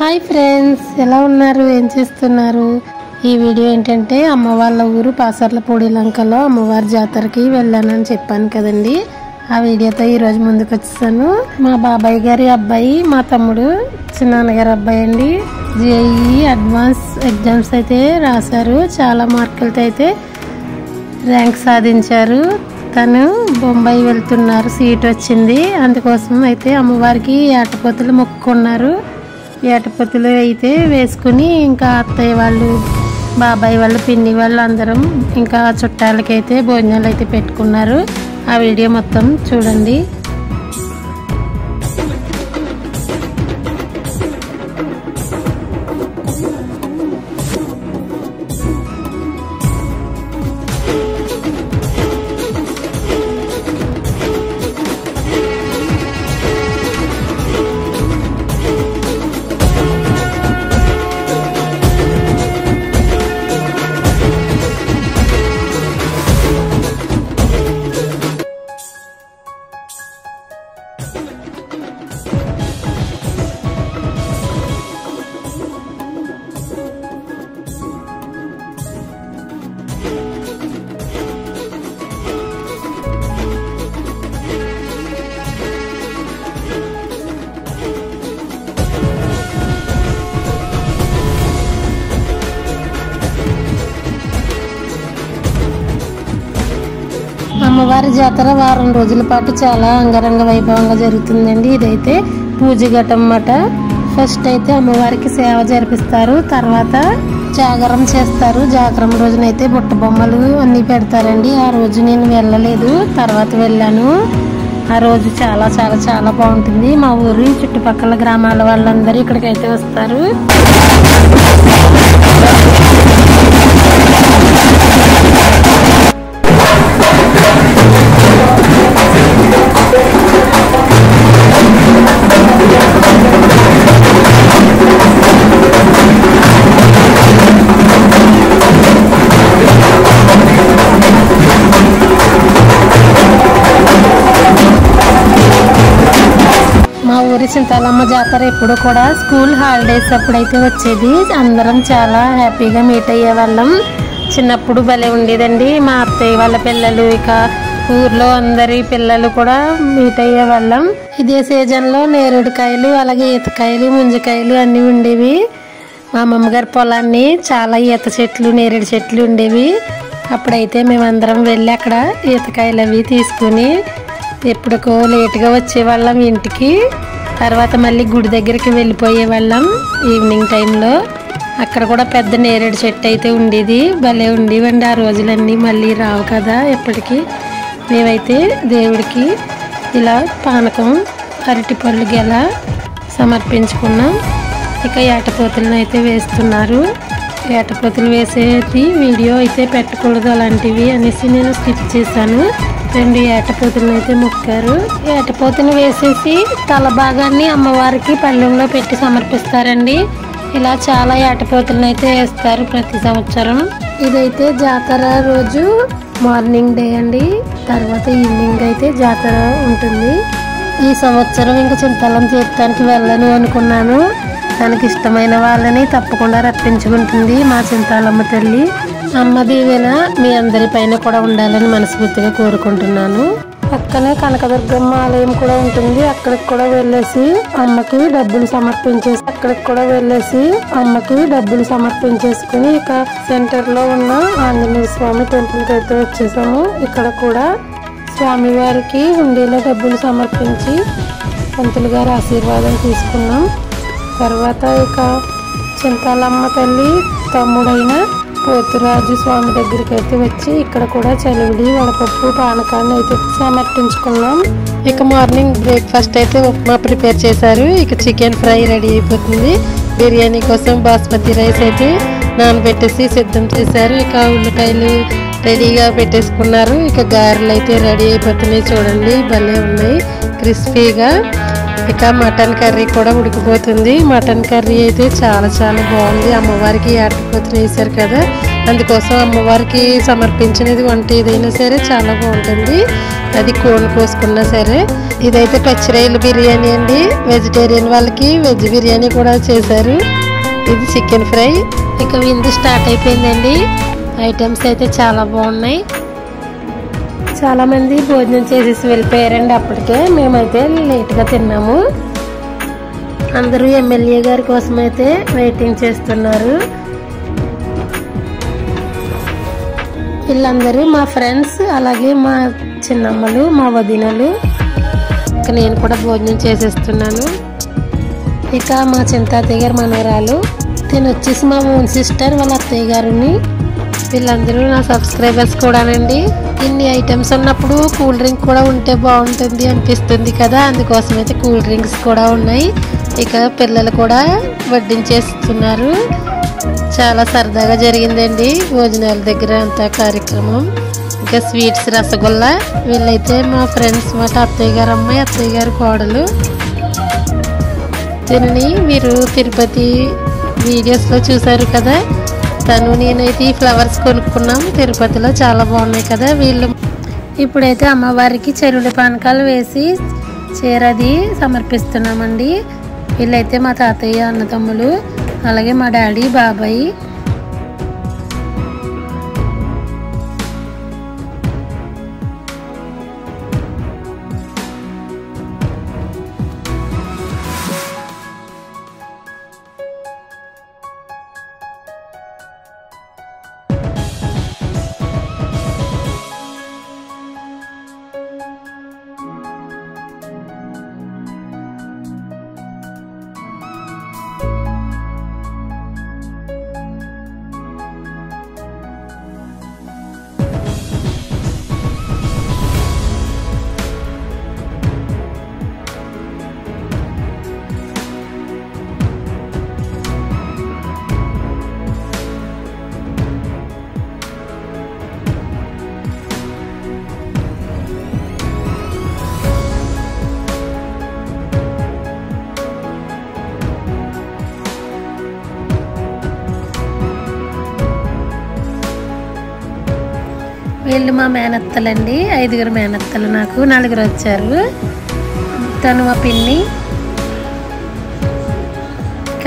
Hi friends, ఎలా ఉన్నారు? ఏం చేస్తున్నారు? ఈ వీడియో ఏంటంటే అమ్మ వాళ్ళ ఊరు పాసర్లపూడి లంకలో అమ్మవారి జాతరకి వెళ్ళానని చెప్పాను కదండి. ఆ వీడియోతో ఈరోజు ముందుకు వచ్చేసాను. మా బాబాయ్ గారి అబ్బాయి, మా తమ్ముడు చిన్నాన్నగారి అబ్బాయి అండి. జేఈఈ అడ్వాన్స్ ఎగ్జామ్స్ అయితే రాశారు. చాలా మార్కులతో అయితే ర్యాంక్ సాధించారు. తను బొంబాయి వెళ్తున్నారు, సీట్ వచ్చింది. అందుకోసం అయితే అమ్మవారికి ఏటపోతులు మొక్కుకున్నారు. ఏటపోతులు అయితే వేసుకుని ఇంకా అత్తయ్య వాళ్ళు, బాబాయ్ వాళ్ళు, పిన్ని వాళ్ళు అందరం ఇంకా చుట్టాలకైతే భోజనాలు అయితే పెట్టుకున్నారు. ఆ వీడియో మొత్తం చూడండి. అమ్మవారి జాతర వారం రోజుల పాటు చాలా అంగరంగ వైభవంగా జరుగుతుందండి. ఇదైతే పూజ ఘట్టమాట. ఫస్ట్ అయితే అమ్మవారికి సేవ జరిపిస్తారు, తర్వాత జాగరం చేస్తారు. జాగరం రోజునైతే బుట్ట బొమ్మలు అన్ని పెడతారండి. ఆ రోజు నేను వెళ్ళలేదు, తర్వాత వెళ్ళాను. ఆ రోజు చాలా చాలా చాలా బాగుంటుంది. మా ఊరి చుట్టుపక్కల గ్రామాల వాళ్ళందరూ ఇక్కడికైతే వస్తారు. మా ఊరి చింతాలమ్మ జాతర ఎప్పుడు కూడా స్కూల్ హాలిడేస్ అప్పుడైతే వచ్చేది. అందరం చాలా హ్యాపీగా మీట్ అయ్యే వాళ్ళం. చిన్నప్పుడు భలే ఉండేదండి. మా అత్తయ్య వాళ్ళ పిల్లలు, ఇక ఊర్లో అందరి పిల్లలు కూడా మీట్ అయ్యే వాళ్ళం. ఇదే సీజన్లో నేరేడుకాయలు, అలాగే ఈతకాయలు, ముంజికాయలు అన్నీ ఉండేవి. మా అమ్మమ్మగారి పొలాన్ని చాలా ఈత చెట్లు, నేరేడు చెట్లు ఉండేవి. అప్పుడైతే మేమందరం వెళ్ళి అక్కడ ఈతకాయలు అవి తీసుకుని ఎప్పుడుకో లేటుగా వచ్చేవాళ్ళం ఇంటికి. తర్వాత మళ్ళీ గుడి దగ్గరికి వెళ్ళిపోయే వాళ్ళం ఈవినింగ్ టైంలో. అక్కడ కూడా పెద్ద నేరేడు చెట్టు అయితే ఉండేది. భలే ఉండేవండి ఆ రోజులన్నీ, మళ్ళీ రావు కదా ఎప్పటికీ. మేమైతే దేవుడికి ఇలా పానకం, అరటిపళ్ళు గెల సమర్పించుకున్నాం. ఇక ఏటపోతులను అయితే వేస్తున్నారు. ఏటపోతులు వేసేది వీడియో అయితే పెట్టకూడదు అలాంటివి అనేసి నేను స్కిప్ చేశాను. 2 ఏటపోతులను అయితే మొక్కారు. ఏటపోతును వేసేసి తల భాగాన్ని అమ్మవారికి పళ్ళెంలో పెట్టి సమర్పిస్తారండి. ఇలా చాలా ఏటపోతులను అయితే వేస్తారు ప్రతి సంవత్సరం. ఇదైతే జాతర రోజు మార్నింగ్ డే అండి. తర్వాత ఈవినింగ్ అయితే జాతర ఉంటుంది. ఈ సంవత్సరం ఇంకా చింతాలం తీర్థానికి వెళ్ళను అనుకున్నాను. తనకి ఇష్టమైన వాళ్ళని తప్పకుండా రప్పించుకుంటుంది మా చింతాలమ్మ తల్లి. అమ్మ దీవెన మీ అందరి పైన కూడా ఉండాలని మనస్ఫూర్తిగా కోరుకుంటున్నాను. పక్కనే కనకదుర్గమ్మ ఆలయం కూడా ఉంటుంది. అక్కడికి కూడా వెళ్ళేసి అమ్మకి డబ్బులు సమర్పించేసుకుని ఇక సెంటర్ లో ఉన్న ఆంజనేయ స్వామి టెంపుల్ కి అయితే వచ్చేసాము. ఇక్కడ కూడా స్వామివారికి హుండీలో డబ్బులు సమర్పించి పంతులు గారి ఆశీర్వాదం తీసుకున్నాం. తర్వాత ఇక చింతాలమ్మ తల్లి తమ్ముడైన పోతురాజు స్వామి దగ్గరికి అయితే వచ్చి ఇక్కడ కూడా చలివిడి, వడపప్పు, పానకాన్ని అయితే సమర్పించుకున్నాం. ఇక మార్నింగ్ బ్రేక్ఫాస్ట్ అయితే ఉప్మా ప్రిపేర్ చేశారు. ఇక చికెన్ ఫ్రై రెడీ అయిపోతుంది. బిర్యానీ కోసం బాస్మతి రైస్ అయితే నానబెట్టేసి సిద్ధం చేశారు. ఇక ఉల్లిపాయలు రెడీగా పెట్టేసుకున్నారు. ఇక గారెలు అయితే రెడీ అయిపోతున్నాయి. చూడండి భలే ఉన్నాయి, క్రిస్పీగా. ఇక మటన్ కర్రీ కూడా ఉడికిపోతుంది. మటన్ కర్రీ అయితే చాలా చాలా బాగుంది. అమ్మవారికి ఏటపోతులు వేశారు కదా, అందుకోసం అమ్మవారికి సమర్పించినది వంట ఏదైనా సరే చాలా బాగుంటుంది. అది కోన్ కోసుకున్నా సరే. ఇదైతే పచ్చిరొయ్యల బిర్యానీ అండి. వెజిటేరియన్ వాళ్ళకి వెజ్ బిర్యానీ కూడా చేశారు. ఇది చికెన్ ఫ్రై. ఇక విందు స్టార్ట్ అయిపోయిందండి. ఐటమ్స్ అయితే చాలా బాగున్నాయి. చాలామంది భోజనం చేసేసి వెళ్ళిపోయారండి. అప్పటికే మేమైతే లేట్గా తిన్నాము. అందరూ ఎమ్మెల్యే గారి కోసం అయితే వెయిటింగ్ చేస్తున్నారు. వీళ్ళందరూ మా ఫ్రెండ్స్, అలాగే మా చిన్నమ్మలు, మా వదినలు. ఇక నేను కూడా భోజనం చేసేస్తున్నాను. ఇక మా చింతాతయ్య గారు మనవరాలు, నేను వచ్చేసి మా ఓన్ సిస్టర్ వాళ్ళ అత్తయ్య గారిని. వీళ్ళందరూ నా సబ్స్క్రైబర్స్ కూడానండి. ఇన్ని ఐటమ్స్ ఉన్నప్పుడు కూల్ డ్రింక్ కూడా ఉంటే బాగుంటుంది అనిపిస్తుంది కదా, అందుకోసం అయితే కూల్ డ్రింక్స్ కూడా ఉన్నాయి. ఇక పిల్లలు కూడా వడ్డించేస్తున్నారు. చాలా సరదాగా జరిగిందండి భోజనాల దగ్గర అంతా కార్యక్రమం. ఇంకా స్వీట్స్, రసగుల్లా. వీళ్ళైతే మా ఫ్రెండ్స్ మాట, అత్తయ్య గారు అమ్మాయి, అత్తయ్య గారు కోడలు. దీనిని మీరు తిరుపతి వీడియోస్లో చూసారు కదా. తను నేనైతే ఈ ఫ్లవర్స్ కొనుక్కున్నాం తిరుపతిలో, చాలా బాగున్నాయి కదా. వీళ్ళు ఇప్పుడైతే అమ్మవారికి చెరువుల పానకాలు వేసి చీరది సమర్పిస్తున్నామండి. వీళ్ళైతే మా తాతయ్య, అన్నతమ్ములు, అలాగే మా డాడీ, బాబాయ్. వీళ్ళు మా మేనత్తలండి. 5 మేనత్తలు, నాకు 4 వచ్చారు. తను మా పిన్ని.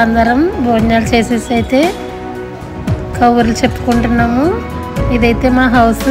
అందరం భోజనాలు చేసేసి అయితే కబుర్లు చెప్పుకుంటున్నాము. ఇదైతే మా హౌస్.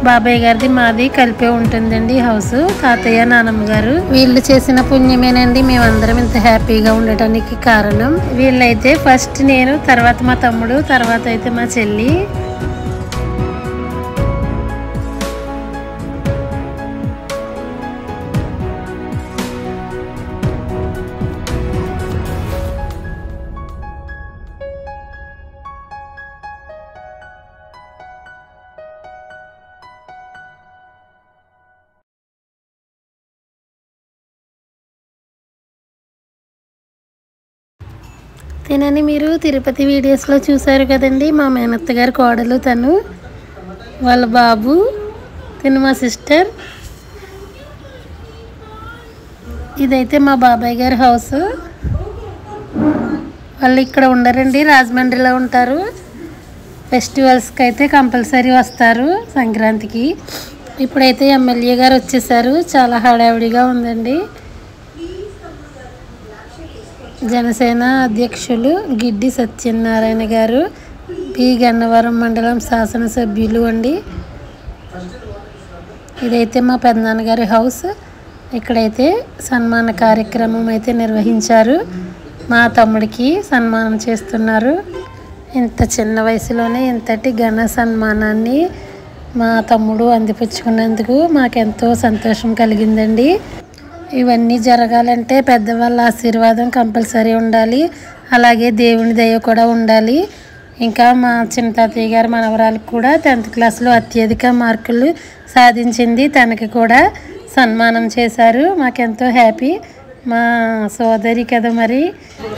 బాబాయ్ గారిది మాది కలిపే ఉంటుందండి హౌస్. తాతయ్య, నానమ్మ గారు. వీళ్ళు చేసిన పుణ్యమేనండి మేమందరం ఇంత హ్యాపీగా ఉండటానికి కారణం. వీళ్ళైతే ఫస్ట్ నేను, తర్వాత మా తమ్ముడు, తర్వాత అయితే మా చెల్లి. తినని మీరు తిరుపతి వీడియోస్లో చూసారు కదండి. మా మేనత్త గారి కోడలు తను, వాళ్ళ బాబు, తిను మా సిస్టర్. ఇదైతే మా బాబాయ్ గారి హౌస్. వాళ్ళు ఇక్కడ ఉండరండి, రాజమండ్రిలో ఉంటారు. ఫెస్టివల్స్కి అయితే కంపల్సరీ వస్తారు, సంక్రాంతికి. ఇప్పుడైతే ఎమ్మెల్యే గారు వచ్చేసారు. చాలా హడావిడిగా ఉందండి. జనసేన అధ్యక్షులు గిడ్డి సత్యనారాయణ గారు, పి గన్నవరం మండలం శాసనసభ్యులు అండి. ఇదైతే మా పెద్దనాన్నగారి హౌస్. ఇక్కడైతే సన్మాన కార్యక్రమం అయితే నిర్వహించారు. మా తమ్ముడికి సన్మానం చేస్తున్నారు. ఇంత చిన్న వయసులోనే ఇంతటి ఘన సన్మానాన్ని మా తమ్ముడు అందిపుచ్చుకున్నందుకు మాకెంతో సంతోషం కలిగిందండి. ఇవన్నీ జరగాలంటే పెద్దవాళ్ళ ఆశీర్వాదం కంపల్సరీ ఉండాలి, అలాగే దేవుని దయ కూడా ఉండాలి. ఇంకా మా చిన్న తాతయ్య గారి మనవరాలకు కూడా 10th క్లాస్లో అత్యధిక మార్కులు సాధించింది. తనకి కూడా సన్మానం చేశారు. మాకెంతో హ్యాపీ. మా సోదరి కదా, మరి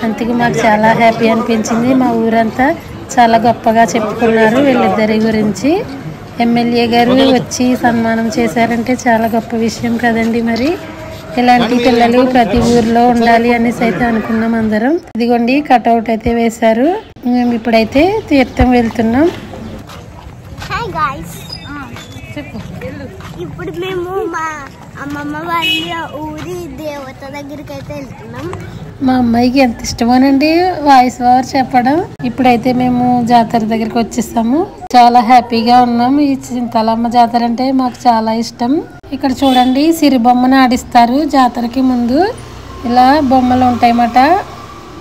అందుకు మాకు చాలా హ్యాపీ అనిపించింది. మా ఊరంతా చాలా గొప్పగా చెప్పుకున్నారు వీళ్ళిద్దరి గురించి. ఎమ్మెల్యే గారు వచ్చి సన్మానం చేశారంటే చాలా గొప్ప విషయం కదండి. మరి ఇలాంటి పిల్లలు ప్రతి ఊర్లో ఉండాలి అనేసి అయితే అనుకున్నాం అందరం. ఇదిగోండి కటౌట్ అయితే వేశారు. మేము ఇప్పుడైతే తీర్థం వెళ్తున్నాం. ఇప్పుడు మేము మా అమ్మమ్మ వాళ్ళ ఊరి దేవత దగ్గరికి అయితే వెళ్తున్నాం. మా అమ్మాయికి ఎంత ఇష్టమోనండి వాయిస్ ఓవర్ చెప్పడం. ఇప్పుడైతే మేము జాతర దగ్గరికి వచ్చేసాము. చాలా హ్యాపీగా ఉన్నాం. ఈ చింతాలమ్మ జాతర అంటే మాకు చాలా ఇష్టం. ఇక్కడ చూడండి సిరి బొమ్మను ఆడిస్తారు జాతరకి ముందు. ఇలా బొమ్మలు ఉంటాయన్నమాట.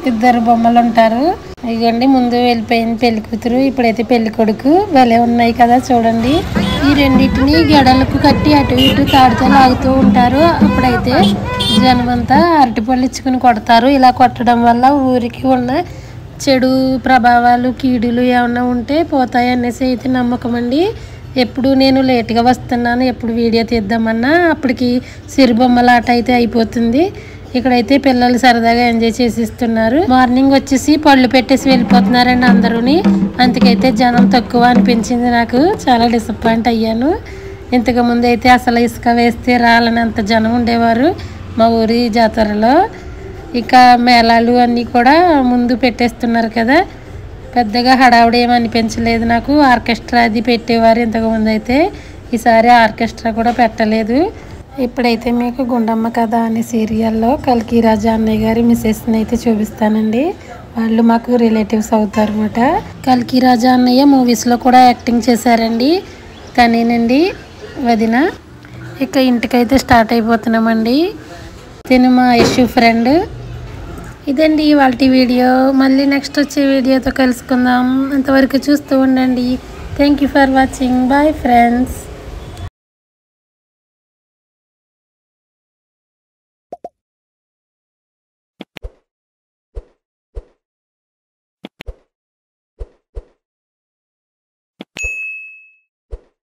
2 బొమ్మలు ఉంటారు. ఇదిగోండి ముందు వెళ్ళిపోయింది పెళ్లి కూతురు, ఇప్పుడైతే పెళ్లి కొడుకు. భలే ఉన్నాయి కదా చూడండి. ఈ రెండింటిని గడలకు కట్టి అటు ఇటు తాడుతో లాగుతూ ఉంటారు. అప్పుడైతే జనమంతా అరటిపళ్ళు ఇచ్చుకుని కొడతారు. ఇలా కొట్టడం వల్ల ఊరికి ఉన్న చెడు ప్రభావాలు కీడులు ఏమన్నా ఉంటే పోతాయి అనేసి అయితే నమ్మకం అండి. ఎప్పుడు నేను లేట్గా వస్తున్నాను, ఎప్పుడు వీడియో తీద్దామన్నా అప్పటికి సిరిబొమ్మలాట అయితే అయిపోతుంది. ఇక్కడైతే పిల్లలు సరదాగా ఎంజాయ్ చేసిస్తున్నారు. మార్నింగ్ వచ్చేసి పళ్ళు పెట్టేసి వెళ్ళిపోతున్నారండి అందరూని. అందుకైతే జనం తక్కువ అనిపించింది. నాకు చాలా డిసప్పాయింట్ అయ్యాను. ఇంతకు ముందు అయితే అసలు ఇసుక వేస్తే రాలనంత జనం ఉండేవారు మా ఊరి జాతరలో. ఇక మేళాలు అన్నీ కూడా ముందు పెట్టేస్తున్నారు కదా, పెద్దగా హడావుడి ఏమి అనిపించలేదు నాకు. ఆర్కెస్ట్రా అది పెట్టేవారు ఇంతకుముందు అయితే, ఈసారి ఆర్కెస్ట్రా కూడా పెట్టలేదు. ఇప్పుడైతే మీకు గుండమ్మ కథ అనే సీరియల్లో కల్కి రాజా అన్నయ్య గారి మిస్సెస్ని అయితే చూపిస్తానండి. వాళ్ళు మాకు రిలేటివ్స్ అవుతారు అన్నమాట. కల్కి రాజా అన్నయ్య మూవీస్లో కూడా యాక్టింగ్ చేశారండి. తనేనండి వదిన. ఇక ఇంటికైతే స్టార్ట్ అయిపోతున్నామండి. తిను మా ఇష్యూ ఫ్రెండ్. ఇదండి ఇవాళ వీడియో. మళ్ళీ నెక్స్ట్ వచ్చే వీడియోతో కలుసుకుందాం. అంతవరకు చూస్తూ ఉండండి. Thank you for watching. Bye friends.